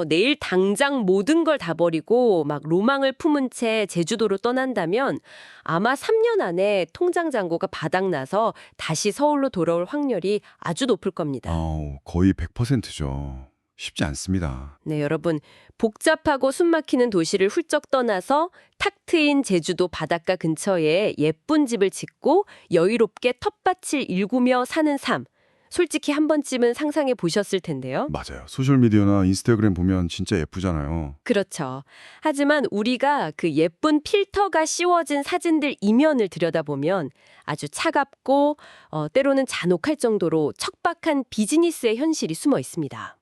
내일 당장 모든 걸 다 버리고 막 로망을 품은 채 제주도로 떠난다면 아마 3년 안에 통장 잔고가 바닥나서 다시 서울로 돌아올 확률이 아주 높을 겁니다. 거의 100%죠. 쉽지 않습니다. 네, 여러분. 복잡하고 숨막히는 도시를 훌쩍 떠나서 탁 트인 제주도 바닷가 근처에 예쁜 집을 짓고 여유롭게 텃밭을 일구며 사는 삶. 솔직히 한 번쯤은 상상해 보셨을 텐데요. 맞아요. 소셜미디어나 인스타그램 보면 진짜 예쁘잖아요. 그렇죠. 하지만 우리가 그 예쁜 필터가 씌워진 사진들 이면을 들여다보면 아주 차갑고 때로는 잔혹할 정도로 척박한 비즈니스의 현실이 숨어 있습니다.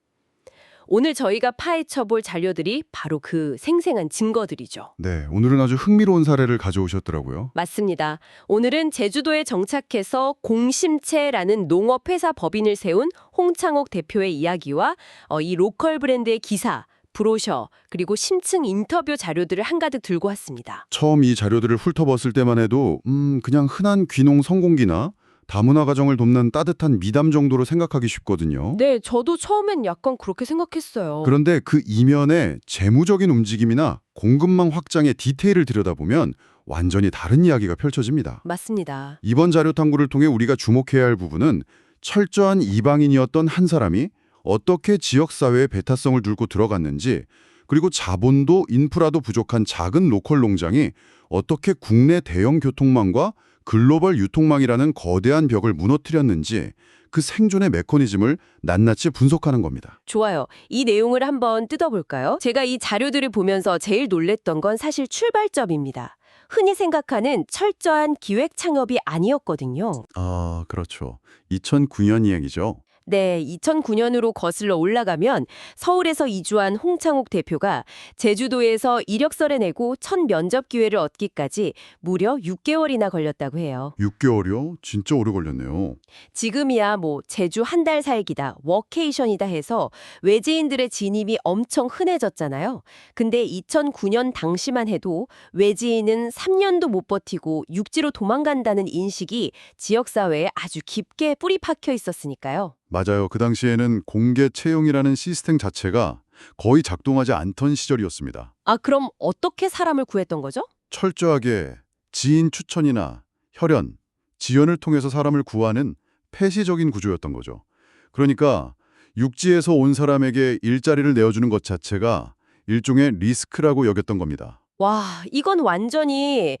오늘 저희가 파헤쳐볼 자료들이 바로 그 생생한 증거들이죠. 네, 오늘은 아주 흥미로운 사례를 가져오셨더라고요. 맞습니다. 오늘은 제주도에 정착해서 공심채라는 농업회사 법인을 세운 홍창옥 대표의 이야기와 이 로컬 브랜드의 기사, 브로셔, 그리고 심층 인터뷰 자료들을 한가득 들고 왔습니다. 처음 이 자료들을 훑어봤을 때만 해도 그냥 흔한 귀농 성공기나 다문화 가정을 돕는 따뜻한 미담 정도로 생각하기 쉽거든요. 네, 저도 처음엔 약간 그렇게 생각했어요. 그런데 그 이면에 재무적인 움직임이나 공급망 확장의 디테일을 들여다보면 완전히 다른 이야기가 펼쳐집니다. 맞습니다. 이번 자료 탐구를 통해 우리가 주목해야 할 부분은 철저한 이방인이었던 한 사람이 어떻게 지역사회에 배타성을 들고 들어갔는지, 그리고 자본도 인프라도 부족한 작은 로컬 농장이 어떻게 국내 대형 교통망과 글로벌 유통망이라는 거대한 벽을 무너뜨렸는지 그 생존의 메커니즘을 낱낱이 분석하는 겁니다. 좋아요. 이 내용을 한번 뜯어볼까요? 제가 이 자료들을 보면서 제일 놀랬던 건 사실 출발점입니다. 흔히 생각하는 철저한 기획 창업이 아니었거든요. 아, 그렇죠. 2009년 이야기죠. 네, 2009년으로 거슬러 올라가면 서울에서 이주한 홍창욱 대표가 제주도에서 이력서를 내고 첫 면접 기회를 얻기까지 무려 6개월이나 걸렸다고 해요. 6개월이요? 진짜 오래 걸렸네요. 지금이야 뭐 제주 한 달 살기다, 워케이션이다 해서 외지인들의 진입이 엄청 흔해졌잖아요. 근데 2009년 당시만 해도 외지인은 3년도 못 버티고 육지로 도망간다는 인식이 지역사회에 아주 깊게 뿌리 박혀 있었으니까요. 맞아요. 그 당시에는 공개 채용이라는 시스템 자체가 거의 작동하지 않던 시절이었습니다. 아, 그럼 어떻게 사람을 구했던 거죠? 철저하게 지인 추천이나 혈연, 지연을 통해서 사람을 구하는 폐시적인 구조였던 거죠. 그러니까 육지에서 온 사람에게 일자리를 내어주는 것 자체가 일종의 리스크라고 여겼던 겁니다. 와, 이건 완전히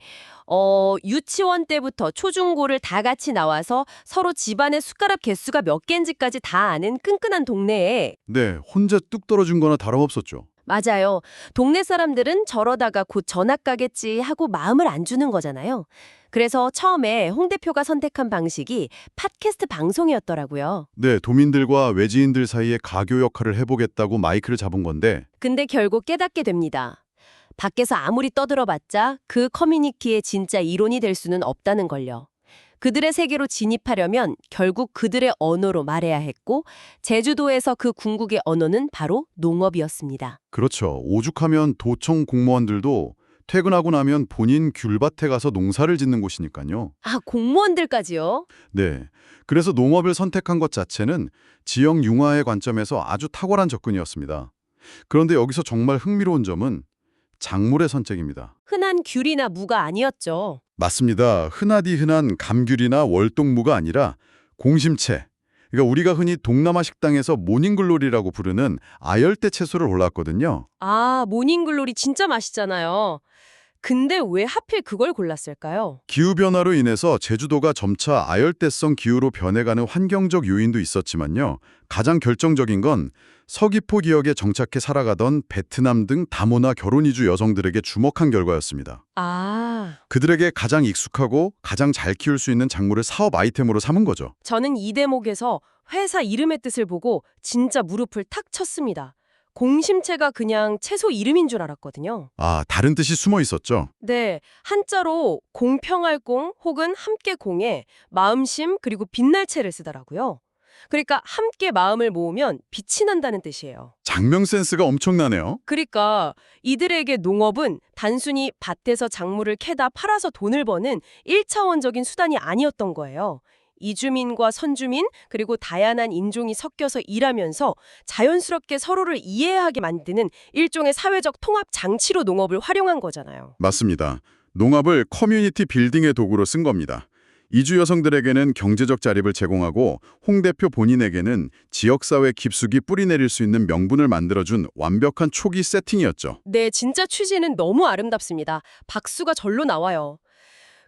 유치원 때부터 초중고를 다 같이 나와서 서로 집안의 숟가락 개수가 몇 개인지까지 다 아는 끈끈한 동네에 네, 혼자 뚝 떨어진 거나 다름없었죠. 맞아요. 동네 사람들은 저러다가 곧 전학 가겠지 하고 마음을 안 주는 거잖아요. 그래서 처음에 홍 대표가 선택한 방식이 팟캐스트 방송이었더라고요. 네, 도민들과 외지인들 사이에 가교 역할을 해보겠다고 마이크를 잡은 건데 근데 결국 깨닫게 됩니다. 밖에서 아무리 떠들어봤자 그 커뮤니티의 진짜 이론이 될 수는 없다는 걸요. 그들의 세계로 진입하려면 결국 그들의 언어로 말해야 했고 제주도에서 그 궁극의 언어는 바로 농업이었습니다. 그렇죠. 오죽하면 도청 공무원들도 퇴근하고 나면 본인 귤밭에 가서 농사를 짓는 곳이니까요. 아, 공무원들까지요? 네. 그래서 농업을 선택한 것 자체는 지역 융화의 관점에서 아주 탁월한 접근이었습니다. 그런데 여기서 정말 흥미로운 점은 작물의 선택입니다. 흔한 귤이나 무가 아니었죠. 맞습니다. 흔하디 흔한 감귤이나 월동무가 아니라 공심채. 그러니까 우리가 흔히 동남아 식당에서 모닝글로리라고 부르는 아열대 채소를 골랐거든요. 아, 모닝글로리 진짜 맛있잖아요. 근데 왜 하필 그걸 골랐을까요? 기후변화로 인해서 제주도가 점차 아열대성 기후로 변해가는 환경적 요인도 있었지만요. 가장 결정적인 건 서귀포 지역에 정착해 살아가던 베트남 등 다문화 결혼 이주 여성들에게 주목한 결과였습니다. 아, 그들에게 가장 익숙하고 가장 잘 키울 수 있는 작물을 사업 아이템으로 삼은 거죠. 저는 이 대목에서 회사 이름의 뜻을 보고 진짜 무릎을 탁 쳤습니다. 공심채가 그냥 채소 이름인 줄 알았거든요. 아, 다른 뜻이 숨어 있었죠. 네, 한자로 공평할 공 혹은 함께 공에 마음심 그리고 빛날 채를 쓰더라고요. 그러니까 함께 마음을 모으면 빛이 난다는 뜻이에요. 장명 센스가 엄청나네요. 그러니까 이들에게 농업은 단순히 밭에서 작물을 캐다 팔아서 돈을 버는 1차원적인 수단이 아니었던 거예요. 이주민과 선주민 그리고 다양한 인종이 섞여서 일하면서 자연스럽게 서로를 이해하게 만드는 일종의 사회적 통합 장치로 농업을 활용한 거잖아요. 맞습니다. 농업을 커뮤니티 빌딩의 도구로 쓴 겁니다. 이주 여성들에게는 경제적 자립을 제공하고 홍 대표 본인에게는 지역사회 깊숙이 뿌리내릴 수 있는 명분을 만들어준 완벽한 초기 세팅이었죠. 네, 진짜 취지는 너무 아름답습니다. 박수가 절로 나와요.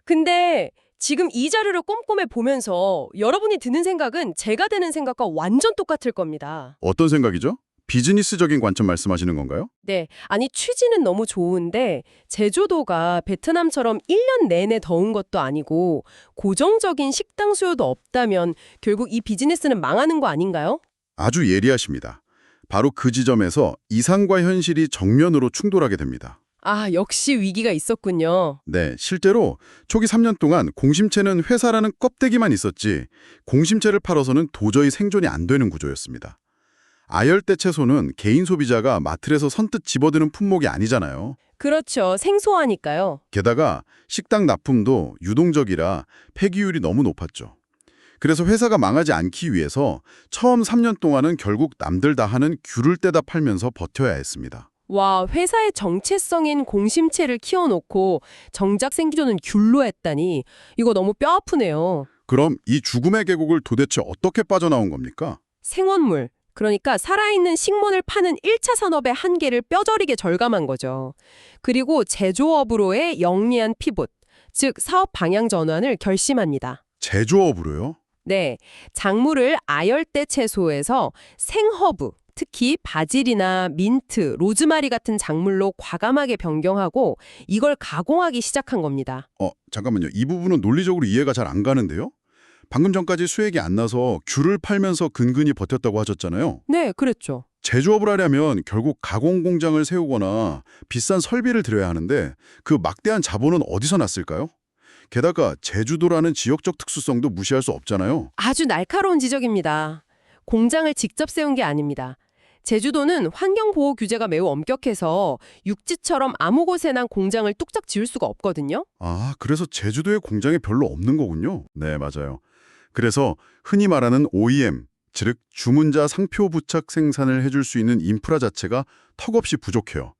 근데 지금 이 자료를 꼼꼼히 보면서 여러분이 드는 생각은 제가 드는 생각과 완전 똑같을 겁니다. 어떤 생각이죠? 비즈니스적인 관점 말씀하시는 건가요? 네, 아니 취지는 너무 좋은데 제주도가 베트남처럼 1년 내내 더운 것도 아니고 고정적인 식당 수요도 없다면 결국 이 비즈니스는 망하는 거 아닌가요? 아주 예리하십니다. 바로 그 지점에서 이상과 현실이 정면으로 충돌하게 됩니다. 아, 역시 위기가 있었군요. 네, 실제로 초기 3년 동안 공심채는 회사라는 껍데기만 있었지 공심채를 팔아서는 도저히 생존이 안 되는 구조였습니다. 아열대 채소는 개인 소비자가 마트에서 선뜻 집어드는 품목이 아니잖아요. 그렇죠. 생소하니까요. 게다가 식당 납품도 유동적이라 폐기율이 너무 높았죠. 그래서 회사가 망하지 않기 위해서 처음 3년 동안은 결국 남들 다 하는 귤을 떼다 팔면서 버텨야 했습니다. 와, 회사의 정체성인 공심채를 키워놓고 정작 생존은 귤로 했다니 이거 너무 뼈아프네요. 그럼 이 죽음의 계곡을 도대체 어떻게 빠져나온 겁니까? 생원물, 그러니까 살아있는 식물을 파는 1차 산업의 한계를 뼈저리게 절감한 거죠. 그리고 제조업으로의 영리한 피봇, 즉 사업 방향 전환을 결심합니다. 제조업으로요? 네, 작물을 아열대 채소에서 생허브, 특히 바질이나 민트, 로즈마리 같은 작물로 과감하게 변경하고 이걸 가공하기 시작한 겁니다. 잠깐만요. 이 부분은 논리적으로 이해가 잘 안 가는데요? 방금 전까지 수익이 안 나서 귤을 팔면서 근근히 버텼다고 하셨잖아요. 네, 그랬죠. 제조업을 하려면 결국 가공 공장을 세우거나 비싼 설비를 들여야 하는데 그 막대한 자본은 어디서 났을까요? 게다가 제주도라는 지역적 특수성도 무시할 수 없잖아요. 아주 날카로운 지적입니다. 공장을 직접 세운 게 아닙니다. 제주도는 환경보호 규제가 매우 엄격해서 육지처럼 아무 곳에나 공장을 뚝딱 지을 수가 없거든요. 아, 그래서 제주도에 공장이 별로 없는 거군요. 네, 맞아요. 그래서 흔히 말하는 OEM, 즉 주문자 상표 부착 생산을 해줄 수 있는 인프라 자체가 턱없이 부족해요.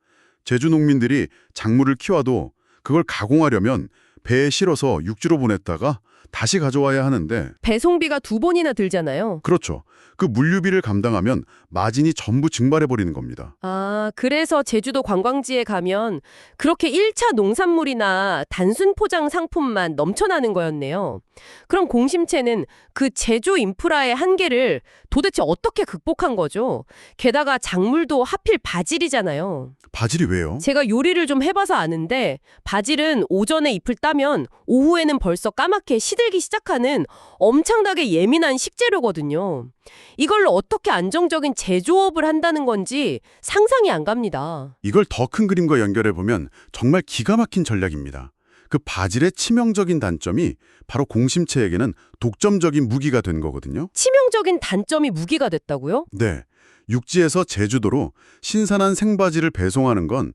제주 농민들이 작물을 키워도 그걸 가공하려면 배에 실어서 육지로 보냈다가 다시 가져와야 하는데 배송비가 2번이나 들잖아요. 그렇죠. 그 물류비를 감당하면 마진이 전부 증발해버리는 겁니다. 아, 그래서 제주도 관광지에 가면 그렇게 1차 농산물이나 단순 포장 상품만 넘쳐나는 거였네요. 그럼 공심채는 그 제조 인프라의 한계를 도대체 어떻게 극복한 거죠? 게다가 작물도 하필 바질이잖아요. 바질이 왜요? 제가 요리를 좀 해봐서 아는데 바질은 오전에 잎을 따면 오후에는 벌써 까맣게 시들기 시작하는 엄청나게 예민한 식재료거든요. 이걸로 어떻게 안정적인 제조업을 한다는 건지 상상이 안 갑니다. 이걸 더 큰 그림과 연결해보면 정말 기가 막힌 전략입니다. 그 바질의 치명적인 단점이 바로 공심채에게는 독점적인 무기가 된 거거든요. 치명적인 단점이 무기가 됐다고요? 네. 육지에서 제주도로 신선한 생바지를 배송하는 건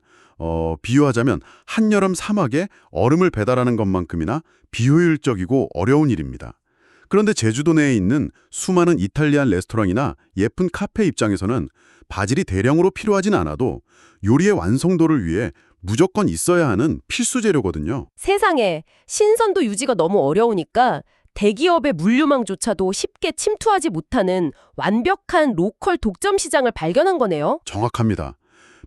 비유하자면 한여름 사막에 얼음을 배달하는 것만큼이나 비효율적이고 어려운 일입니다. 그런데 제주도 내에 있는 수많은 이탈리안 레스토랑이나 예쁜 카페 입장에서는 바질이 대량으로 필요하진 않아도 요리의 완성도를 위해 무조건 있어야 하는 필수 재료거든요. 세상에 신선도 유지가 너무 어려우니까 대기업의 물류망조차도 쉽게 침투하지 못하는 완벽한 로컬 독점 시장을 발견한 거네요. 정확합니다.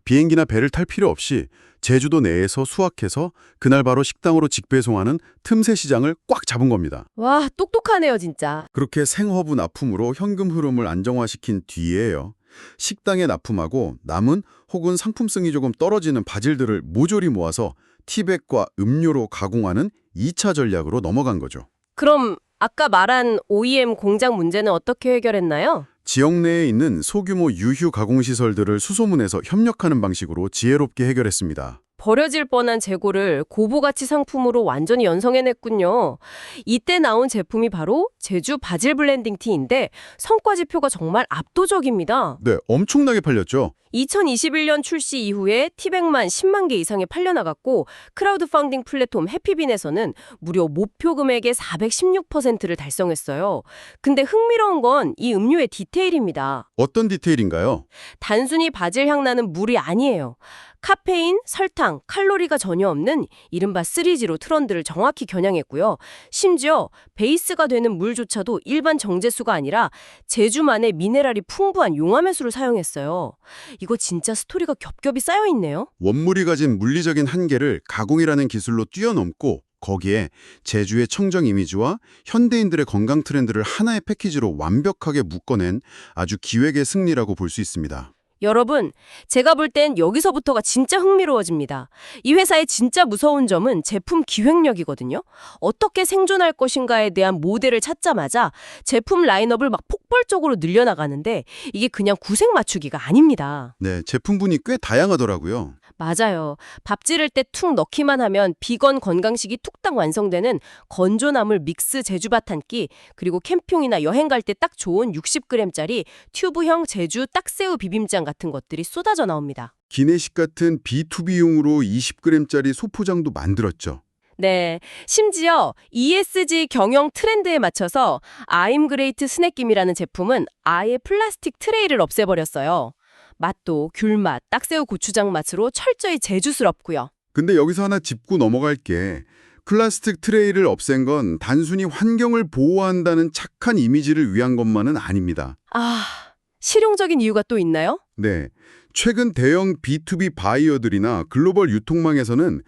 비행기나 배를 탈 필요 없이 제주도 내에서 수확해서 그날 바로 식당으로 직배송하는 틈새 시장을 꽉 잡은 겁니다. 와, 똑똑하네요, 진짜. 그렇게 생허브 납품으로 현금 흐름을 안정화시킨 뒤에요. 식당에 납품하고 남은 혹은 상품성이 조금 떨어지는 바질들을 모조리 모아서 티백과 음료로 가공하는 2차 전략으로 넘어간 거죠. 그럼 아까 말한 OEM 공장 문제는 어떻게 해결했나요? 지역 내에 있는 소규모 유휴 가공시설들을 수소문해서 협력하는 방식으로 지혜롭게 해결했습니다. 버려질 뻔한 재고를 고부가치 상품으로 완전히 연성해냈군요. 이때 나온 제품이 바로 제주 바질 블렌딩 티인데 성과 지표가 정말 압도적입니다. 네, 엄청나게 팔렸죠. 2021년 출시 이후에 티백만 10만 개 이상이 팔려나갔고 크라우드 펀딩 플랫폼 해피빈에서는 무려 목표 금액의 416%를 달성했어요. 근데 흥미로운 건 이 음료의 디테일입니다. 어떤 디테일인가요? 단순히 바질 향 나는 물이 아니에요. 카페인, 설탕, 칼로리가 전혀 없는 이른바 3G로 트렌드를 정확히 겨냥했고요. 심지어 베이스가 되는 물조차도 일반 정제수가 아니라 제주만의 미네랄이 풍부한 용암해수를 사용했어요. 이거 진짜 스토리가 겹겹이 쌓여있네요. 원물이 가진 물리적인 한계를 가공이라는 기술로 뛰어넘고 거기에 제주의 청정 이미지와 현대인들의 건강 트렌드를 하나의 패키지로 완벽하게 묶어낸 아주 기획의 승리라고 볼 수 있습니다. 여러분, 제가 볼 땐 여기서부터가 진짜 흥미로워집니다. 이 회사의 진짜 무서운 점은 제품 기획력이거든요. 어떻게 생존할 것인가에 대한 모델을 찾자마자 제품 라인업을 막 폭발적으로 늘려나가는데 이게 그냥 구색 맞추기가 아닙니다. 네, 제품군이 꽤 다양하더라고요. 맞아요. 밥 지를 때 툭 넣기만 하면 비건 건강식이 툭딱 완성되는 건조나물 믹스 제주밥 한 끼, 그리고 캠핑이나 여행 갈 때 딱 좋은 60g짜리 튜브형 제주 딱새우 비빔장 같은 것들이 쏟아져 나옵니다. 기내식 같은 B2B용으로 20g짜리 소포장도 만들었죠. 네, 심지어 ESG 경영 트렌드에 맞춰서 I'm Great 스낵김이라는 제품은 아예 플라스틱 트레이를 없애버렸어요. 맛도 귤맛, 딱새우 고추장 맛으로 철저히 제주스럽고요. 근데 여기서 하나 짚고 넘어갈 게 플라스틱 트레이를 없앤 건 단순히 환경을 보호한다는 착한 이미지를 위한 것만은 아닙니다. 아, 실용적인 이유가 또 있나요? 네, 최근 대형 B2B 바이어들이나 글로벌 유통망에서는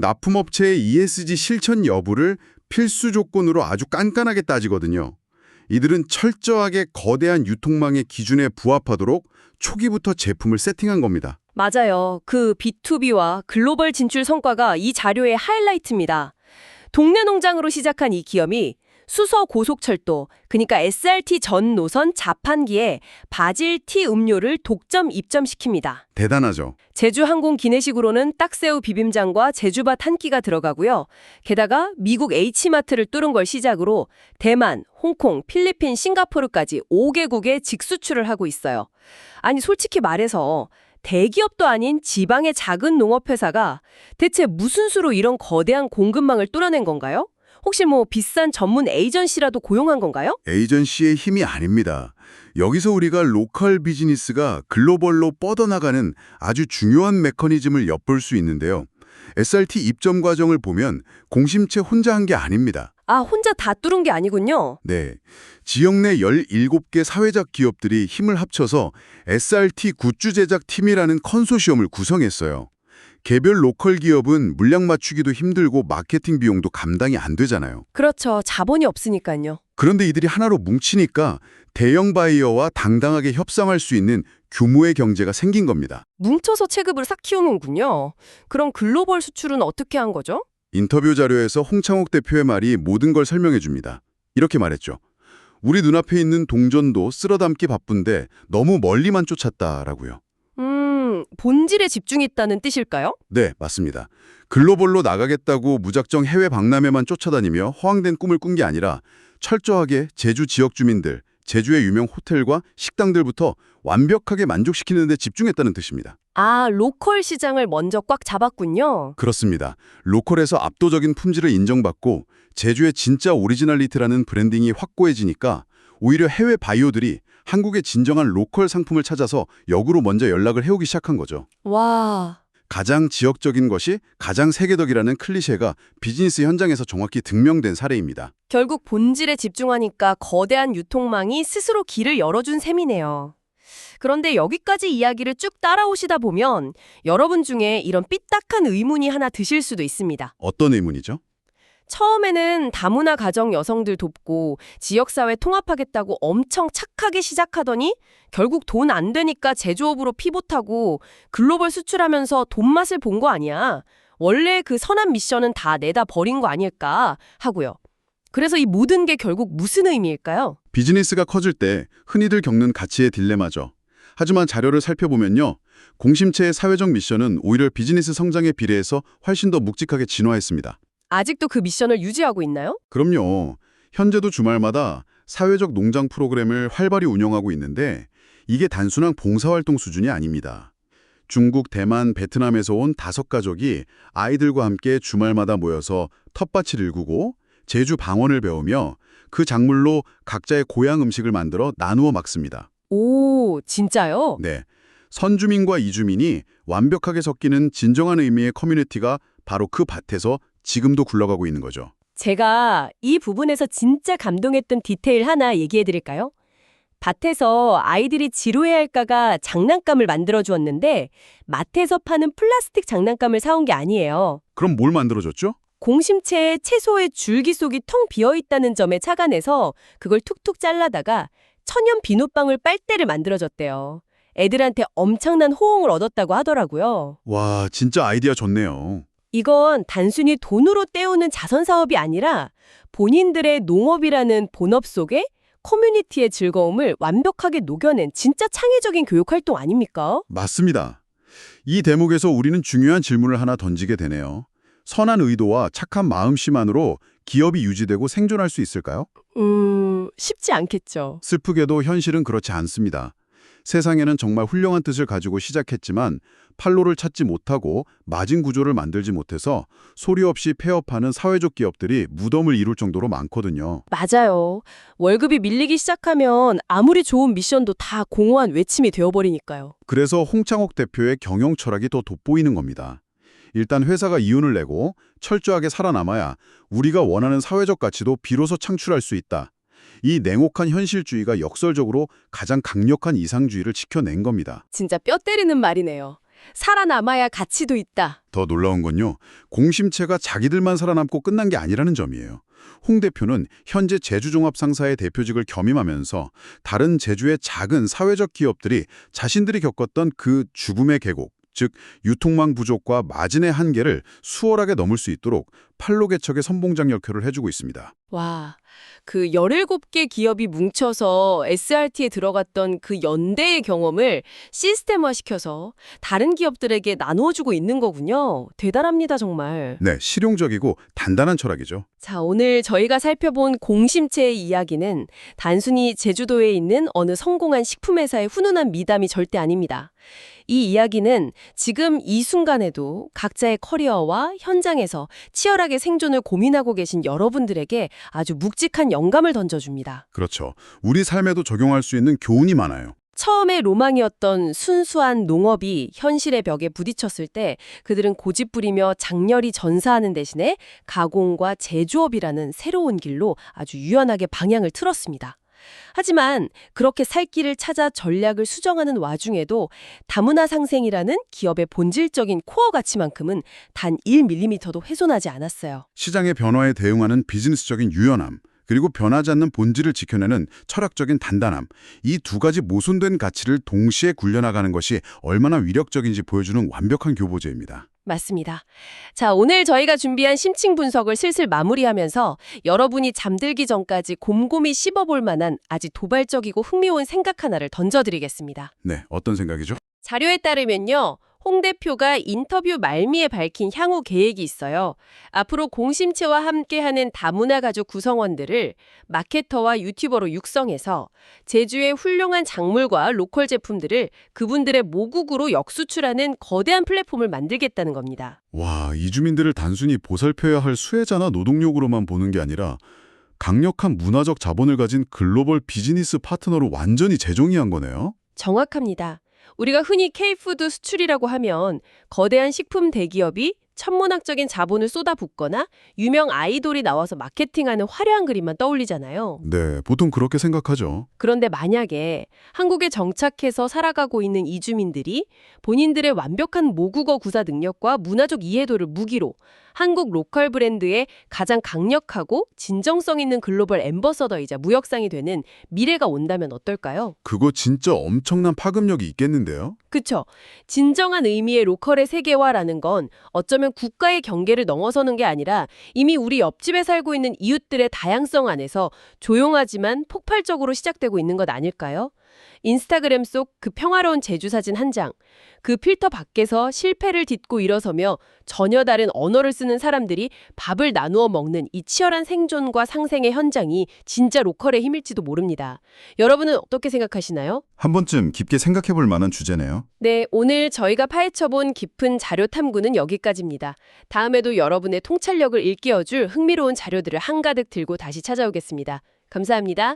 납품업체의 ESG 실천 여부를 필수 조건으로 아주 깐깐하게 따지거든요. 이들은 철저하게 거대한 유통망의 기준에 부합하도록 초기부터 제품을 세팅한 겁니다. 맞아요. 그 B2B와 글로벌 진출 성과가 이 자료의 하이라이트입니다. 동네 농장으로 시작한 이 기업이 수서 고속철도, 그러니까 SRT 전 노선 자판기에 바질 티 음료를 독점 입점시킵니다. 대단하죠. 제주항공 기내식으로는 딱새우 비빔장과 제주밥 한 끼가 들어가고요. 게다가 미국 H마트를 뚫은 걸 시작으로 대만, 홍콩, 필리핀, 싱가포르까지 5개국에 직수출을 하고 있어요. 아니 솔직히 말해서 대기업도 아닌 지방의 작은 농업회사가 대체 무슨 수로 이런 거대한 공급망을 뚫어낸 건가요? 혹시 뭐 비싼 전문 에이전시라도 고용한 건가요? 에이전시의 힘이 아닙니다. 여기서 우리가 로컬 비즈니스가 글로벌로 뻗어나가는 아주 중요한 메커니즘을 엿볼 수 있는데요. SRT 입점 과정을 보면 공심체 혼자 한 게 아닙니다. 아, 혼자 다 뚫은 게 아니군요. 네, 지역 내 17개 사회적 기업들이 힘을 합쳐서 SRT 굿즈 제작 팀이라는 컨소시엄을 구성했어요. 개별 로컬 기업은 물량 맞추기도 힘들고 마케팅 비용도 감당이 안 되잖아요. 그렇죠. 자본이 없으니까요. 그런데 이들이 하나로 뭉치니까 대형 바이어와 당당하게 협상할 수 있는 규모의 경제가 생긴 겁니다. 뭉쳐서 체급을 싹 키우는군요. 그럼 글로벌 수출은 어떻게 한 거죠? 인터뷰 자료에서 홍창욱 대표의 말이 모든 걸 설명해 줍니다. 이렇게 말했죠. 우리 눈앞에 있는 동전도 쓸어담기 바쁜데 너무 멀리만 쫓았다라고요. 본질에 집중했다는 뜻일까요? 네, 맞습니다. 글로벌로 나가겠다고 무작정 해외 박람회만 쫓아다니며 허황된 꿈을 꾼 게 아니라 철저하게 제주 지역 주민들, 제주의 유명 호텔과 식당들부터 완벽하게 만족시키는 데 집중했다는 뜻입니다. 아, 로컬 시장을 먼저 꽉 잡았군요. 그렇습니다. 로컬에서 압도적인 품질을 인정받고 제주의 진짜 오리지널리티라는 브랜딩이 확고해지니까 오히려 해외 바이오들이 한국의 진정한 로컬 상품을 찾아서 역으로 먼저 연락을 해오기 시작한 거죠. 와, 가장 지역적인 것이 가장 세계덕이라는 클리셰가 비즈니스 현장에서 정확히 증명된 사례입니다. 결국 본질에 집중하니까 거대한 유통망이 스스로 길을 열어준 셈이네요. 그런데 여기까지 이야기를 쭉 따라오시다 보면 여러분 중에 이런 삐딱한 의문이 하나 드실 수도 있습니다. 어떤 의문이죠? 처음에는 다문화 가정 여성들 돕고 지역사회 통합하겠다고 엄청 착하게 시작하더니 결국 돈 안 되니까 제조업으로 피봇하고 글로벌 수출하면서 돈 맛을 본 거 아니야. 원래 그 선한 미션은 다 내다 버린 거 아닐까 하고요. 그래서 이 모든 게 결국 무슨 의미일까요? 비즈니스가 커질 때 흔히들 겪는 가치의 딜레마죠. 하지만 자료를 살펴보면요. 공심체의 사회적 미션은 오히려 비즈니스 성장에 비례해서 훨씬 더 묵직하게 진화했습니다. 아직도 그 미션을 유지하고 있나요? 그럼요. 현재도 주말마다 사회적 농장 프로그램을 활발히 운영하고 있는데 이게 단순한 봉사활동 수준이 아닙니다. 중국, 대만, 베트남에서 온 5가족이 아이들과 함께 주말마다 모여서 텃밭을 일구고 제주 방언을 배우며 그 작물로 각자의 고향 음식을 만들어 나누어 먹습니다. 오, 진짜요? 네, 선주민과 이주민이 완벽하게 섞이는 진정한 의미의 커뮤니티가 바로 그 밭에서 지금도 굴러가고 있는 거죠. 제가 이 부분에서 진짜 감동했던 디테일 하나 얘기해 드릴까요? 밭에서 아이들이 지루해할까가 장난감을 만들어 주었는데 마트에서 파는 플라스틱 장난감을 사온 게 아니에요. 그럼 뭘 만들어줬죠? 공심채에 채소의 줄기 속이 텅 비어 있다는 점에 착안해서 그걸 툭툭 잘라다가 천연 비눗방울 빨대를 만들어줬대요. 애들한테 엄청난 호응을 얻었다고 하더라고요. 와, 진짜 아이디어 좋네요. 이건 단순히 돈으로 때우는 자선 사업이 아니라 본인들의 농업이라는 본업 속에 커뮤니티의 즐거움을 완벽하게 녹여낸 진짜 창의적인 교육 활동 아닙니까? 맞습니다. 이 대목에서 우리는 중요한 질문을 하나 던지게 되네요. 선한 의도와 착한 마음씨만으로 기업이 유지되고 생존할 수 있을까요? 쉽지 않겠죠. 슬프게도 현실은 그렇지 않습니다. 세상에는 정말 훌륭한 뜻을 가지고 시작했지만 판로를 찾지 못하고 마진 구조를 만들지 못해서 소리 없이 폐업하는 사회적 기업들이 무덤을 이룰 정도로 많거든요. 맞아요. 월급이 밀리기 시작하면 아무리 좋은 미션도 다 공허한 외침이 되어버리니까요. 그래서 홍창욱 대표의 경영 철학이 더 돋보이는 겁니다. 일단 회사가 이윤을 내고 철저하게 살아남아야 우리가 원하는 사회적 가치도 비로소 창출할 수 있다. 이 냉혹한 현실주의가 역설적으로 가장 강력한 이상주의를 지켜낸 겁니다. 진짜 뼈 때리는 말이네요. 살아남아야 가치도 있다. 더 놀라운 건요, 공심채가 자기들만 살아남고 끝난 게 아니라는 점이에요. 홍 대표는 현재 제주종합상사의 대표직을 겸임하면서 다른 제주의 작은 사회적 기업들이 자신들이 겪었던 그 죽음의 계곡, 즉 유통망 부족과 마진의 한계를 수월하게 넘을 수 있도록 판로 개척의 선봉장 역할을 해주고 있습니다. 와, 그 17개 기업이 뭉쳐서 SRT에 들어갔던 그 연대의 경험을 시스템화시켜서 다른 기업들에게 나누어주고 있는 거군요. 대단합니다, 정말. 네, 실용적이고 단단한 철학이죠. 자, 오늘 저희가 살펴본 공심채의 이야기는 단순히 제주도에 있는 어느 성공한 식품회사의 훈훈한 미담이 절대 아닙니다. 이 이야기는 지금 이 순간에도 각자의 커리어와 현장에서 치열하게 생존을 고민하고 계신 여러분들에게 아주 묵직한 영감을 던져줍니다. 그렇죠. 우리 삶에도 적용할 수 있는 교훈이 많아요. 처음에 로망이었던 순수한 농업이 현실의 벽에 부딪혔을 때 그들은 고집부리며 장렬히 전사하는 대신에 가공과 제조업이라는 새로운 길로 아주 유연하게 방향을 틀었습니다. 하지만 그렇게 살 길을 찾아 전략을 수정하는 와중에도 다문화 상생이라는 기업의 본질적인 코어 가치만큼은 단 1mm도 훼손하지 않았어요. 시장의 변화에 대응하는 비즈니스적인 유연함, 그리고 변하지 않는 본질을 지켜내는 철학적인 단단함, 이 두 가지 모순된 가치를 동시에 굴려나가는 것이 얼마나 위력적인지 보여주는 완벽한 교보제입니다. 맞습니다. 자, 오늘 저희가 준비한 심층 분석을 슬슬 마무리하면서 여러분이 잠들기 전까지 곰곰이 씹어볼 만한 아주 도발적이고 흥미로운 생각 하나를 던져드리겠습니다. 네, 어떤 생각이죠? 자료에 따르면요. 홍 대표가 인터뷰 말미에 밝힌 향후 계획이 있어요. 앞으로 공심채와 함께하는 다문화 가족 구성원들을 마케터와 유튜버로 육성해서 제주의 훌륭한 작물과 로컬 제품들을 그분들의 모국으로 역수출하는 거대한 플랫폼을 만들겠다는 겁니다. 와, 이주민들을 단순히 보살펴야 할 수혜자나 노동력으로만 보는 게 아니라 강력한 문화적 자본을 가진 글로벌 비즈니스 파트너로 완전히 재정의한 거네요. 정확합니다. 우리가 흔히 K푸드 수출이라고 하면 거대한 식품 대기업이 천문학적인 자본을 쏟아붓거나 유명 아이돌이 나와서 마케팅하는 화려한 그림만 떠올리잖아요. 네, 보통 그렇게 생각하죠. 그런데 만약에 한국에 정착해서 살아가고 있는 이주민들이 본인들의 완벽한 모국어 구사 능력과 문화적 이해도를 무기로 한국 로컬 브랜드의 가장 강력하고 진정성 있는 글로벌 앰버서더이자 무역상이 되는 미래가 온다면 어떨까요? 그거 진짜 엄청난 파급력이 있겠는데요? 그쵸. 진정한 의미의 로컬의 세계화라는 건 어쩌면 국가의 경계를 넘어서는 게 아니라 이미 우리 옆집에 살고 있는 이웃들의 다양성 안에서 조용하지만 폭발적으로 시작되고 있는 것 아닐까요? 인스타그램 속 그 평화로운 제주 사진 한 장, 그 필터 밖에서 실패를 딛고 일어서며 전혀 다른 언어를 쓰는 사람들이 밥을 나누어 먹는 이 치열한 생존과 상생의 현장이 진짜 로컬의 힘일지도 모릅니다. 여러분은 어떻게 생각하시나요? 한 번쯤 깊게 생각해 볼 만한 주제네요. 네, 오늘 저희가 파헤쳐본 깊은 자료 탐구는 여기까지입니다. 다음에도 여러분의 통찰력을 일깨워줄 흥미로운 자료들을 한가득 들고 다시 찾아오겠습니다. 감사합니다.